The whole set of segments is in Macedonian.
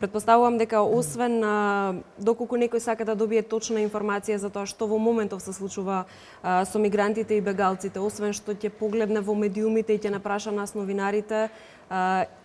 Претпоставувам дека освен доколку некој сака да добие точна информација за тоа што во моментов се случува со мигрантите и бегалците, освен што ќе погледне во медиумите и ќе напраша нас новинарите,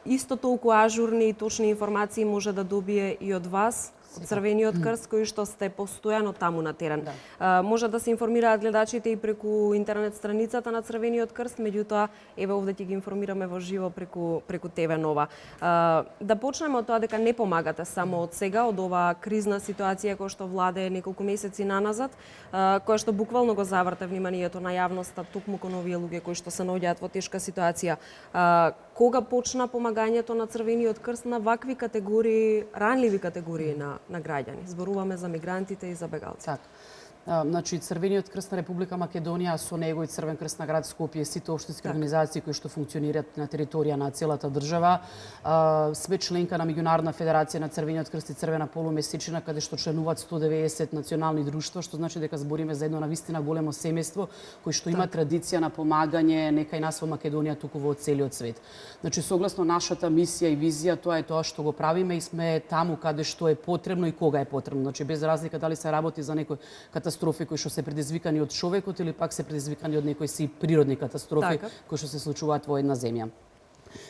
исто толку ажурни и точни информации може да добие и од вас, од Црвениот крст, кои што сте постојано таму на терен. Може да се информираат гледачите и преку интернет страницата на Црвениот крст, меѓутоа еве овде ќе ги информираме во живо преку ТВ Нова. Да почнеме од тоа дека не помагате само од сега, од оваа кризна ситуација која што владее неколку месеци наназад, која што буквално го заврте вниманието на јавноста токму кон овие луѓе кои што се наоѓаат во тешка ситуација. Кога почна помагањето на Црвениот крст на вакви категории, ранливи категории на граѓани? Зборуваме за мигрантите и за бегалците. Так. Значи, Црвениот крст на Република Македонија, со него и Црвен крст на град Скопје, сите општински организации кои што функционираат на територија на целата држава. Сме членка на Меѓународна федерација на Црвениот крст и Црвена полумесечина, каде што членуваат 190 национални друштва, што значи дека збориме за едно навистина големо семејство кој што има традиција на помагање не кај нас во Македонија, туку во целиот свет. Значи, согласно нашата мисија и визија, тоа е тоа што го правиме и сме таму каде што е потребно и кога е потребно. Значи, без разлика дали се работи за некој катастрофи кои што се предизвикани од човекот или пак се предизвикани од некои си природни катастрофи кои што се случуваат во една земја.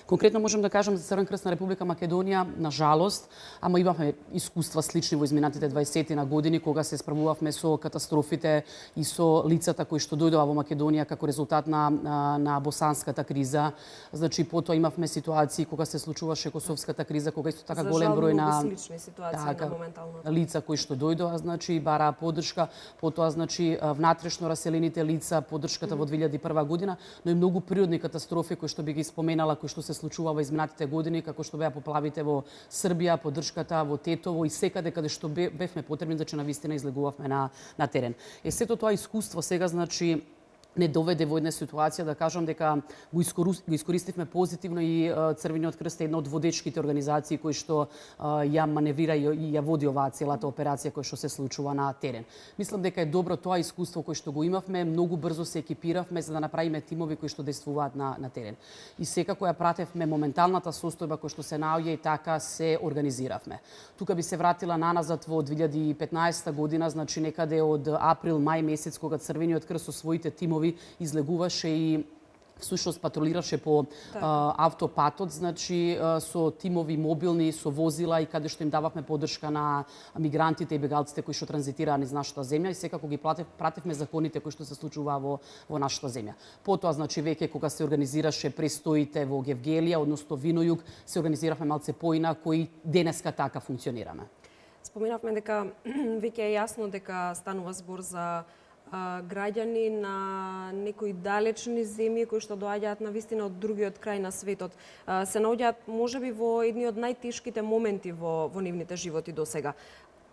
Конкретно можем да кажам за Црвен крст на Република Македонија, на жалост, ама имавме искуства слични во изминатите 20 на години кога се справувавме со катастрофите и со лицата кои што дојдоа во Македонија како резултат на босанската криза. Значи потоа имавме ситуации кога се случуваше косовската криза, кога исто така голем број на слични ситуации на моментално лица кои што дојдоа, значи бараа поддршка, потоа значи внатрешно раселените лица, поддршката во 2001 година, но и многу природни катастрофи кои што би ги споменала, кои што се случува во изминатите години, како што беа поплавите во Србија, поддршката во Тетово и секаде каде што бевме потребни, значи навистина излегувавме на терен. Сето тоа искуство сега значи не доведе во една ситуација да кажам дека го искористивме позитивно и Црвениот крст е една од водечките организации кои што ја маневрира и ја води оваа целата операција која што се случува на терен. Мислам дека е добро тоа искуство кое што го имавме, многу брзо се екипиравме за да направиме тимови кои што действуваат на терен. И секако ја пратевме моменталната состојба која што се наоѓа и така се организиравме. Тука би се вратила наназад во 2015 година, значи некаде од април, мај месец, кога Црвениот крст со своите тимови излегуваше и всушност патролираше по автопатот, значи со тимови мобилни, со возила и каде што им дававме поддршка на мигрантите и бегалците кои што транзитираа низ нашата земја и секако ги пратевме законите кои што се случуваа во нашата земја. Потоа, значи, веќе кога се организираше престоите во Гевгелија, односно Винојуг, се организиравме малце поинако и денеска така функционираме. Споменавме дека веќе е јасно дека станува збор за граѓани на некои далечни земји кои што доаѓаат на вистина од другиот крај на светот. Се наоѓаат можеби во едни од најтешките моменти во нивните животи досега.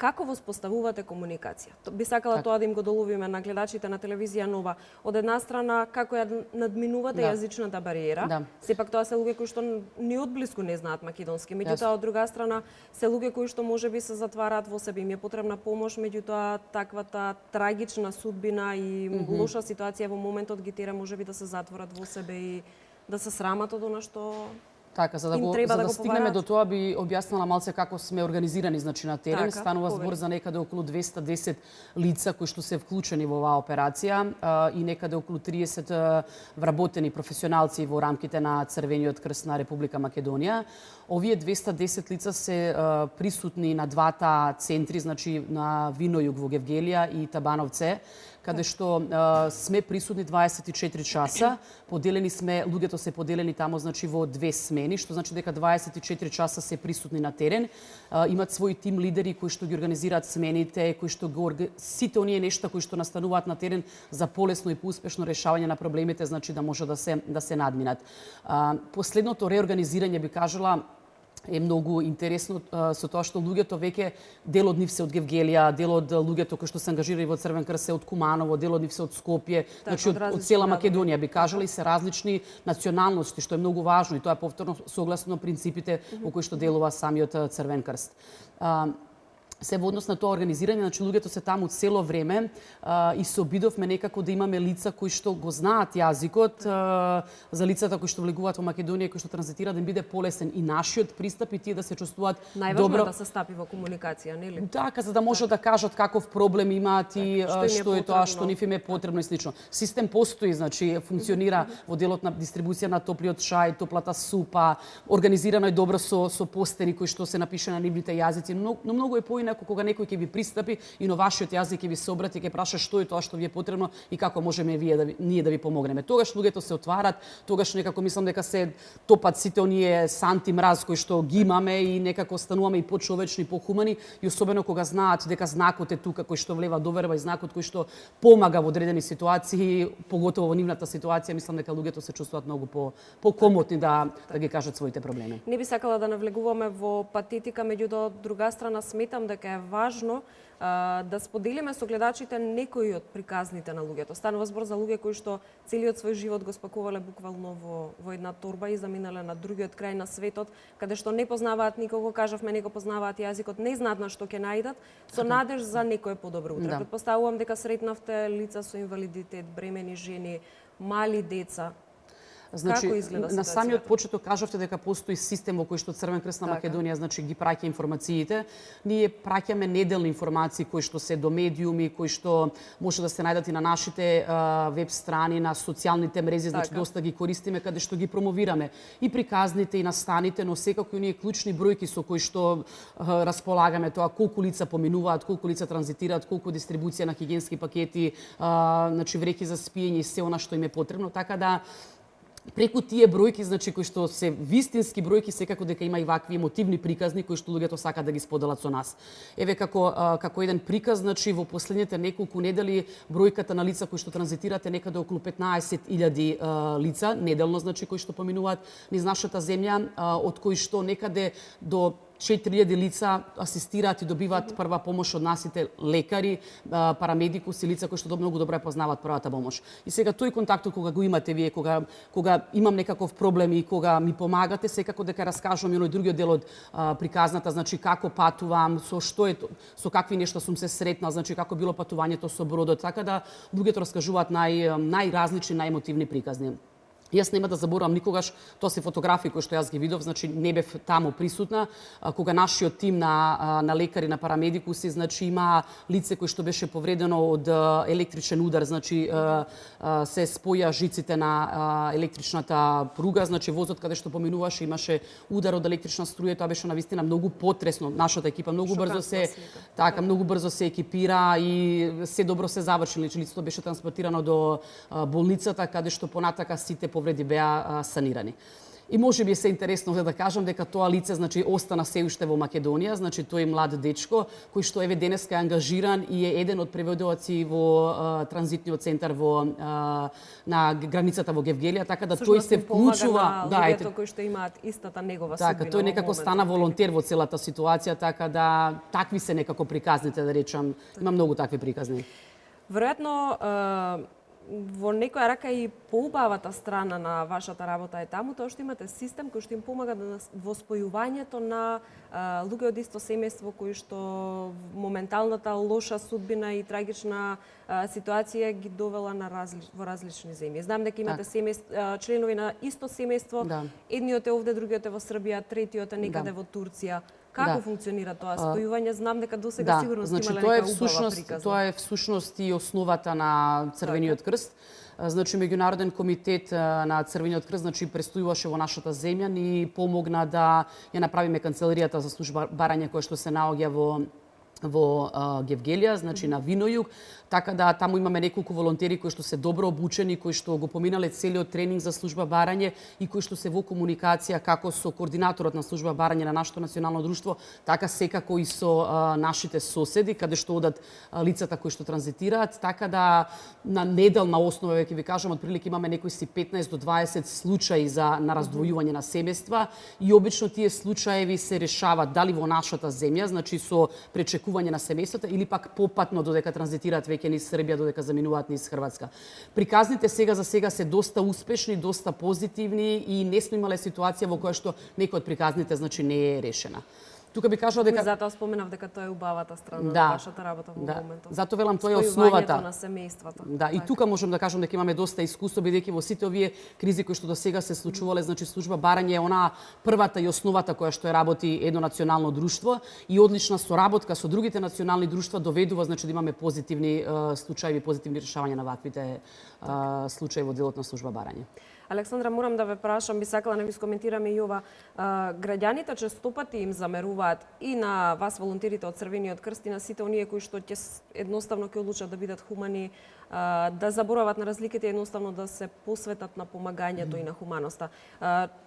Како воспоставувате комуникација? Би сакала тоа да им го доловиме на гледачите на телевизија Нова. Од една страна, како ја надминувате јазичната бариера, сепак тоа се луѓе кои што ни одблиску не знаат македонски. Меѓутоа, од друга страна, се луѓе кои што можеби се затвараат во себе, им е потребна помош, меѓутоа таквата трагична судбина и лоша ситуација во моментот ги тера можеби да се затворат во себе и да се срамат од она што така, за да стигнеме до тоа би објаснала малце како сме организирани, значи на терен. Станува збор за некаде околу 210 лица кои што се вклучени во оваа операција и некаде околу 30 вработени професионалци во рамките на Црвениот крст на Република Македонија. Овие 210 лица се присутни на двата центри, значи на Винојуг во Гевгелија и Табановце, каде што сме присутни 24 часа, поделени сме, луѓето се поделени тамо значи во две смени, што значи дека 24 часа се присутни на терен, имаат своји тим лидери кои што ги организираат смените, кои што сите оние нешта кои што настануваат на терен за полесно и поуспешно решавање на проблемите, значи да може да се надминат. Последното реорганизирање би кажала е многу интересно со тоа што луѓето веќе дел од нив се од Гевгелија, дел од луѓето кои што се ангажирани во Црвен крст се од Куманово, дел од нив се од Скопје, значи од цела Македонија би кажала и се различни националности, што е многу важно и тоа е повторно согласно принципите во кои што делува самиот Црвен крст. се во однос на тоа организирање, значи луѓето се таму цело време и се обидовме некако да имаме лица кои што го знаат јазикот, за лицата кои што влегуваат во Македонија, кои што транзитираат, да им биде полесен и нашиот пристап и тие да се чувствуваат Најважно добро. е да се стапи во комуникација, нели? Така, за да може да кажат каков проблем имаат и што е тоа што нив им е потребно и слично. Систем постои, значи функционира во делот на дистрибуција на топлиот чај, топлата супа, организирано е добро со постери кои што се напишани на нивните јазици, но многу е поинаку кога некој ќе ви пристапи и на вашиот јазик ќе ви се обрати, ќе праша што е тоа што ви е потребно и како можеме ние да ви помогнеме. Тогаш луѓето се отварат, тогаш некако мислам дека се топат сите оние санти мраз кои што ги имаме и некако стануваме и почовечни, похумани и особено кога знаат дека знакот е тука кој што влева доверба и знакот кој што помага во одредени ситуации, поготово во нивната ситуација, мислам дека луѓето се чувствуваат многу покомотни да ги кажат своите проблеми. Не би сакала да навлегуваме во патетика, меѓутоа од друга страна сметам дека е важно да споделиме со гледачите некои од приказните на луѓето. Станува збор за луѓе кои што целиот свој живот го спакувале буквално во една торба и заминале на другиот крај на светот, каде што не познаваат никого, кажавме, не го познаваат јазикот, не знаат на што ќе најдат, со надеж за некое подобро утре. Претпоставувам дека сретнавте лица со инвалидитет, бремени жени, мали деца. Значи, Како изгледа ситуацијата? На самиот почеток кажавте дека постои систем во кој што Црвен крст на Македонија, значи ги праќа информациите. Ние праќаме неделни информации кои што се до медиуми, кои што може да се најдат и на нашите веб страни, на социјалните мрежи, значи доста ги користиме каде што ги промовираме и приказните и настаните, но секако и оние клучни бројки со кои што располагаме, тоа колку лица поминуваат, колку лица транзитираат, колку дистрибуција на хигиенски пакети, значи вреќи за спиење и се она што им е потребно, така да преку тие бројки, значи кои што се вистински бројки, секако дека има и вакви емотивни приказни кои што луѓето сакаат да ги споделат со нас. Еве како еден приказ, значи во последните неколку недели бројката на лица кои што транзитираат е некаде околу 15.000 лица неделно, значи кои што поминуваат низ нашата земја, од кои што некаде до 4.000 лица асистираат и добиваат прва помош од насите лекари, парамедикуси, лица кои што многу добро познаваат првата помош. И сега тој контактот кога го имате вие, кога имам некаков проблем и кога ми помагате, секако дека раскажувам и оној другиот дел од приказната, значи како патувам, со какви нешта сум се сретнал, значи како било патувањето со бродот, така да луѓето раскажуваат најразлични, најемотивни приказни. Јас нема да заборавам никогаш, тоа се фотографии кои што јас ги видов, значи не бев таму присутна, кога нашиот тим на лекари, на парамедикуси, значи има лице кој што беше повредено од електричен удар, значи се споја жиците на електричната пруга, значи возот каде што поминуваше имаше удар од електрична струја, тоа беше навистина многу потресно. Нашата екипа многу брзо се екипира и се добро се заврши, лицето беше транспортирано до болницата каде што понатака сите повреди беа санирани. И може би се интересно да кажам дека тоа лице значи остана се уште во Македонија, значи тој млад дечко кој што еве денеска е ангажиран и е еден од преводуваци во транзитниот центар на границата во Гевгелија, така да тој се вклучува, луѓето кои што имаат истата негова судбина. Така, тој некако стана волонтер во целата ситуација, така да такви се некако приказните, да речам, има многу такви приказни. Веројатно во некоја рака и поубавата страна на вашата работа е таму тоа што имате систем кој што им помага во спојувањето на луѓе од исто семејство кои што моменталната лоша судбина и трагична ситуација ги довела во различни земји. Знам дека имате членови на исто семејство, едниот е овде, другиот е во Србија, третиот е некаде во Турција. Како функционира тоа спојување? Знам дека досега сигурно сте имале нека убава приказна. Тоа е всушност и основата на Црвениот крст. Значи меѓународен комитет на Црвениот крст значи престојуваше во нашата земја, ни помогна да ја направиме канцеларијата за служба барање која што се наоѓа во Гевгелија, значи на Винојуг, така да таму имаме неколку волонтери кои што се добро обучени, кои што го поминале целиот тренинг за служба барање и кои што се во комуникација како со координаторот на служба барање на нашето национално друштво, така секако и со нашите соседи, каде што одат лицата кои што транзитираат, така да на неделна основа, ќе ви кажам, отприлика имаме некои си 15 до 20 случаи на раздвојување на семејства и обично тие случаеви се решават дали во нашата земја, значи со пречекување на семејствата или пак попатно додека транзитираат веќе низ Србија, додека заминуваат низ Хрватска. Приказните сега за сега се доста успешни, доста позитивни и не сме имале ситуација во која што некој од приказните значи не е решена. Тука би кажала дека Затоа споменав дека тоа е убавата страна Да. на вашата работа во моментов. Затоа велам тоа е Спојувањето основата. на семејствата. Да, и тука можам да кажам дека имаме доста искуство бидејќи во сите овие кризи кои што до сега се случувале, значи служба барање е онаа првата и основата која што ја работи едно национално друштво и одлична соработка со другите национални друштва доведува значи да имаме позитивни случаи, позитивни решавања на ваквите случаи во делот на служба барање. Александра, морам да ве прашам, би сакала да ви скоментираме и ова. Граѓаните честопати им замеруваат и на вас, волонтерите од Црвениот крст, и на сите оние кои што ќе едноставно ќе одлучат да бидат хумани, да заборават на разликите и едноставно да се посветат на помагањето и на хуманоста.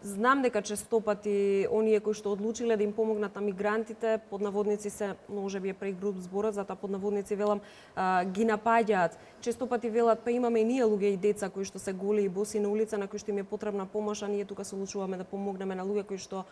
Знам дека честопати оние кои што одлучиле да им помогнат на мигрантите, под наводници се, можеби е прегруб зборот, затоа под наводници велам, ги напаѓаат. Честопати велат, па имаме и ние луѓе и деца кои што се голи и боси на улица, на кои што им е потребна помош, а ние тука се одлучуваме да помогнеме на луѓе кои што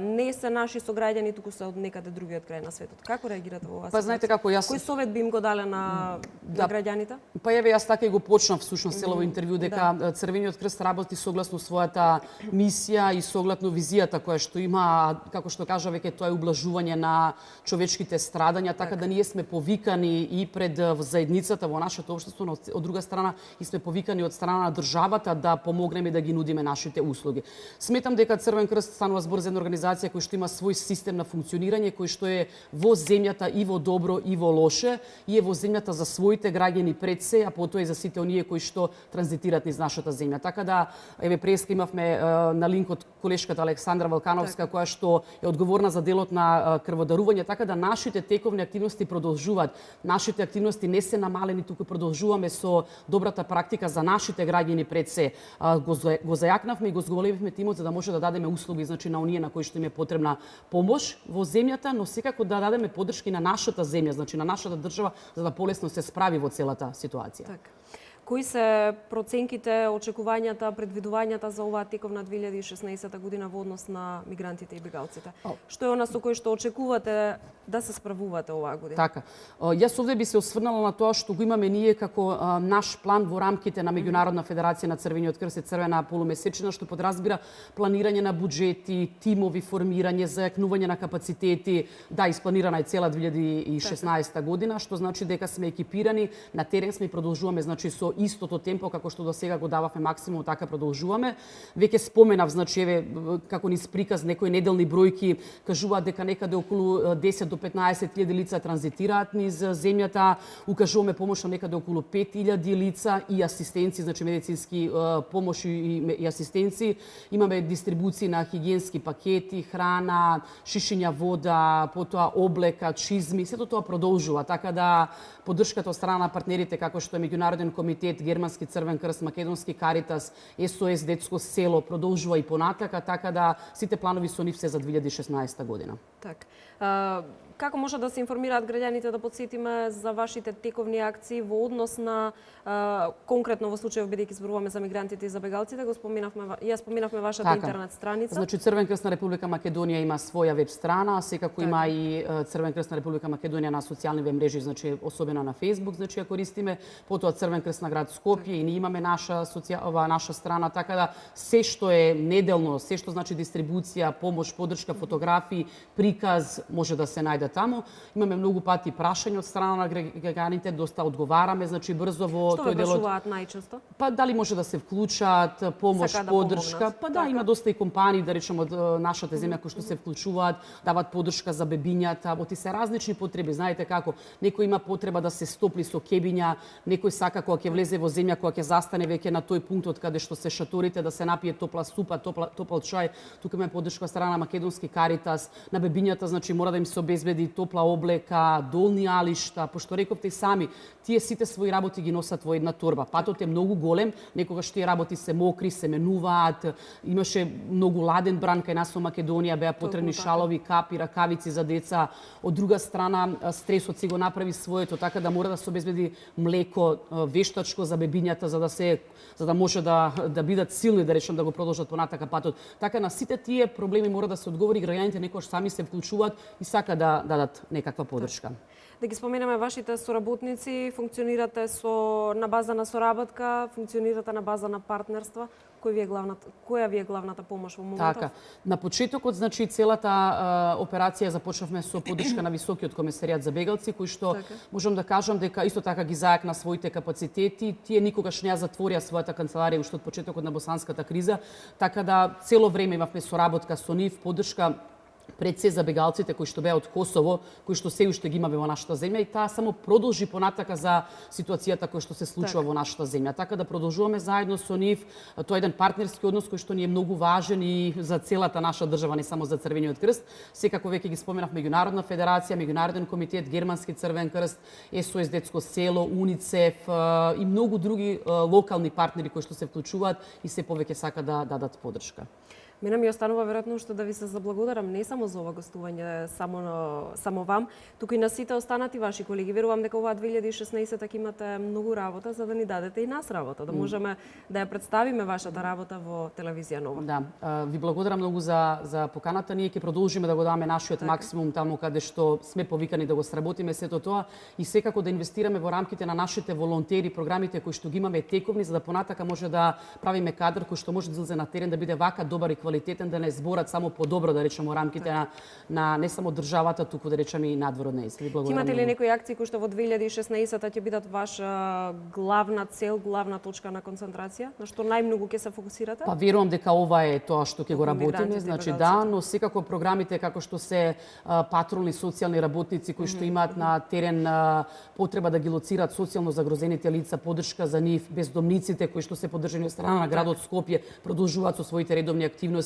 не се наши сограѓани, туку се од некаде другиот крај на светот. Како реагирате во оваа ситуација? Па знаете како јас Кој совет би им го дале на граѓаните? Па еве јас така и го почнав всушност целово интервју дека Црвениот крст работи согласно својата мисија и согласно визијата која што има, како што кажа веќе тоа е ублажување на човечките страдања, така да ние сме повикани и пред заедницата во нашето општество, но од друга страна и сме повикани од страна на државата да помогнеме да ги нудиме нашите услуги. Сметам дека Црвен крст станува збор за една организација која што има свој систем на функционирање, кој што е во земјата и во добро и во лоше, и е во земјата за своите граѓани пред се, а потоа и за сите оние кои што транзитираат низ нашата земја. Така да, еве преска имавме на линкот колешката Александра Валкановска, која што е одговорна за делот на крводарување, така да нашите тековни активности продолжуваат. Нашите активности не се намалени, туку продолжуваме со добрата практика за нашите граѓани пред се. Го зајакнавме и го зголемивме тимот за да може да дадеме услуги, значи на оние на кои што им е потребна помош во земјата, но секако да дадеме подршки на нашата земја, значи на нашата држава, за да полесно се справи во целата ситуација. Така. Кои се проценките, очекувањата, предвидувањата за оваа тековна 2016 година во однос на мигрантите и бегалците? Што е она со кој што очекувате да се справувате оваа година? Така. Јас овде би се осврнала на тоа што го имаме ние како наш план во рамките на Меѓународна федерација на Црвениот крст и Црвена полумесечина, што подразбира планирање на буџети, тимови, формирање, зајакнување на капацитети. Да, испланирана е цела 2016 година, што значи дека сме екипирани, на терен сме и продолжуваме значи со истото темпо како што до сега го дававме максимум, така продолжуваме. Веќе споменав, значи еве како низ приказ некои неделни бројки кажуваат дека некаде околу 10 до 15.000 лица транзитираат низ земјата, укажуваме помош на некаде околу 5.000 лица и асистенци, значи медицински помоши и асистенци. Имаме дистрибуција на хигиенски пакети, храна, шишиња вода, потоа облека, чизми, сето тоа продолжува, така да поддршката од страна на партнерите како што е Меѓународен комитет, Германски Црвен крст, Македонски Каритас, СОС Детско село продолжува и понатака, така да сите планови со нив се за 2016 година. Так. Како може да се информираат граѓаните, да подсетиме за вашите тековни акции во однос на конкретно во случајов бидејќи зборуваме за мигрантите и за бегалците, ја споменавме вашата интернет страница. Значи Црвен крст на Република Македонија има своја веб страна, секако има и Црвен крст на Република Македонија на социјални мрежи, значи особено на Facebook, значи ја користиме, потоа Црвен крст на град Скопје и ние имаме наша страна, така да се што е неделно, се што значи дистрибуција, помош, поддршка, фотографии, приказ може да се најде таму. Имаме многу пати прашања од страна на граѓаните, доста одговараме, значи брзо во тој дел. Што ве прашуваат најчесто? Па дали може да се вклучат, помош, поддршка. Па да, има доста и компании, да речеме од нашата земја кои што се вклучуваат, дават поддршка за бебињата, оти се различни потреби. Знаете како, некој има потреба да се стопли со кебиња, некој сака кога ќе влезе во земја, кога ќе застане веќе на тој пункт од каде што се шаторите, да се напие топла супа, топол чај. Тука има поддршка од страна на Македонски Каритас, на бебињата, значи мора да им се обезбеди топла облека, долни алишта, пошто рековте и сами, тие сите своји работи ги носат во една торба. Патот е многу голем, некогаш тие работи се мокри, се менуваат, имаше многу ладен бран кај нас во Македонија, беа потребни шалови, капи, ракавици за деца. Од друга страна, стресот си го направи своето, така да мора да се обезбеди млеко, вештачко за бебињата, за да може да бидат силни, да речем, да го продолжат понатака патот. Така на сите тие проблеми мора да се одговори, граѓаните некогаш сами се вклучуваат и сака да дадат некаква поддршка. Да ги споменаме вашите соработници, функционирате на база на соработка, функционирате на база на партнерства? која ви е главната помош во моментов? Така. На почетокот, значи, целата операција започнавме со поддршка на Високиот комесаријат за бегалци, кој што можам да кажам дека исто така ги зајакна своите капацитети. Тие никогаш не ја затворија својата канцеларија уште од почетокот на босанската криза, така да цело време имавме соработка со нив, поддршка пред се за бегалците кои што беа од Косово, кои што се уште ги имаме во нашата земја, и таа само продолжи понатака за ситуацијата која што се случува во нашата земја. Така да продолжуваме заедно со нив. Тоа е еден партнерски однос кој што ни е многу важен и за целата наша држава, не само за Црвениот крст. Секако веќе ги споменав Меѓународна федерација, Меѓународен комитет, Германски Црвен крст, СОС Детско село, УНИЦЕФ и многу други локални партнери кои што се вклучуваат и се повеќе сака да дадат поддршка. Мене ми останува веројатно уште да ви се заблагодарам не само за ова гостување, само вам, туку и на сите останати ваши колеги. Верувам дека оваа 2016 ќе имате многу работа за да ни дадете и нас работа, да можеме да ја представиме вашата работа во телевизија Нова. Да, ви благодарам многу за поканата. Ние ќе продолжиме да го даваме нашиот максимум таму каде што сме повикани да го сработиме сето тоа и секако да инвестираме во рамките на нашите волонтери, програмите кои што ги имаме тековни, за да понатака може да правиме кадар кој што може да излезе на терен, да биде вака добар и квалитетен, да не зборат само по добро, да речеме, во рамките на не само државата, туку да речеме и надвор од неја. Ви благодарам. Имате ли некои акции кои што во 2016 ќе бидат ваша главна цел, главна точка на концентрација? На што најмногу ќе се фокусирате? Па верувам дека ова е тоа што ќе го работиме, значи да, но секако програмите како што се патролни социјални работници кои што имаат на терен потреба да ги лоцираат социјално загрозените лица, поддршка за нив, бездомниците кои што се поддржани од страна на градот Скопје, продолжуваат со своите редовни активности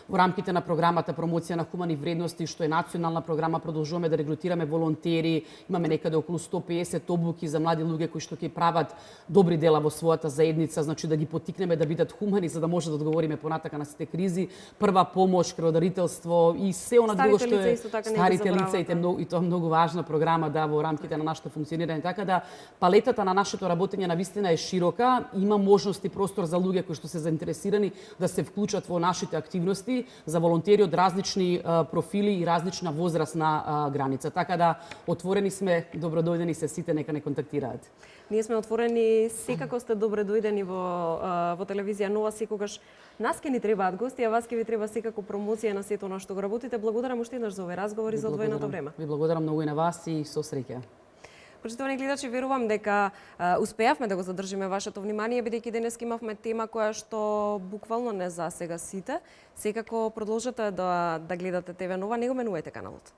во рамките на програмата промоција на хумани вредности, што е национална програма, продолжуваме да регрутираме волонтери, имаме некаде околу 150 обуки за млади луѓе кои што ќе прават добри дела во својата заедница, значи да ги поттикнеме да бидат хумани за да може да одговориме понатака на сите кризи, прва помош, крводарителство и се она друго што е старите лица и тоа многу важна програма да во рамките на нашето функционирање, така да палетата на нашето работење навистина е широка, има можности простор за луѓе кои што се заинтересирани да се вклучат во нашите активности, за волонтери од различни профили и различна возрастна граница. Така да отворени сме, добродојдени се сите, нека не контактираат. Ние сме отворени, секако сте добредојдени во телевизија Нова, секогаш нас ке ни требаат гости, а вас ке ви треба секако промоција на сето на што го работите. Благодарам уште еднаш за овој разговор и за одвоеното време. Ви благодарам многу и на вас и со среќа. Почитувани гледачи, верувам дека успеавме да го задржиме вашето внимание, бидејќи денес имавме тема која што буквално не засега сите. Секако продолжете да гледате ТВ Нова, не го менувајте каналот.